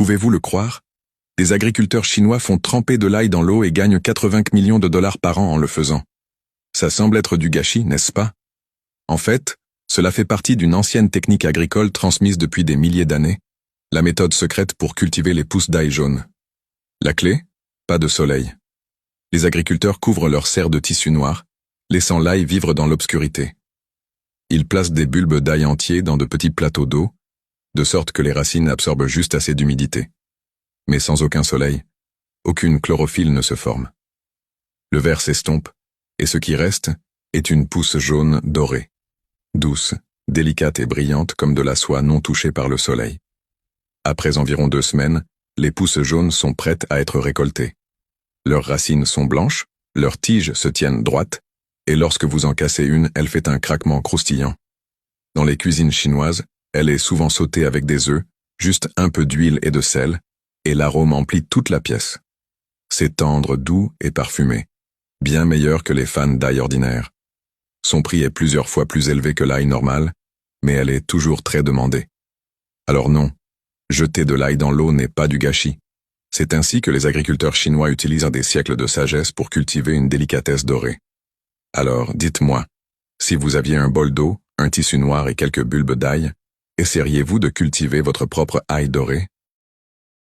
Pouvez-vous le croire? Des agriculteurs chinois font tremper de l'ail dans l'eau et gagnent 80 millions de dollars par an en le faisant. Ça semble être du gâchis, n'est-ce pas? En fait, cela fait partie d'une ancienne technique agricole transmise depuis des milliers d'années, la méthode secrète pour cultiver les pousses d'ail jaune. La clé? Pas de soleil. Les agriculteurs couvrent leurs serres de tissu noir, laissant l'ail vivre dans l'obscurité. Ils placent des bulbes d'ail entiers dans de petits plateaux d'eau, de sorte que les racines absorbent juste assez d'humidité. Mais sans aucun soleil, aucune chlorophylle ne se forme. Le vert s'estompe, et ce qui reste est une pousse jaune dorée, douce, délicate et brillante comme de la soie non touchée par le soleil. Après environ 2 semaines, les pousses jaunes sont prêtes à être récoltées. Leurs racines sont blanches, leurs tiges se tiennent droites, et lorsque vous en cassez une, elle fait un craquement croustillant. Dans les cuisines chinoises, elle est souvent sautée avec des œufs, juste un peu d'huile et de sel, et l'arôme emplit toute la pièce. C'est tendre, doux et parfumé, bien meilleur que les fans d'ail ordinaires. Son prix est plusieurs fois plus élevé que l'ail normal, mais elle est toujours très demandée. Alors non, jeter de l'ail dans l'eau n'est pas du gâchis. C'est ainsi que les agriculteurs chinois utilisent des siècles de sagesse pour cultiver une délicatesse dorée. Alors, dites-moi, si vous aviez un bol d'eau, un tissu noir et quelques bulbes d'ail, essaieriez-vous de cultiver votre propre ail doré?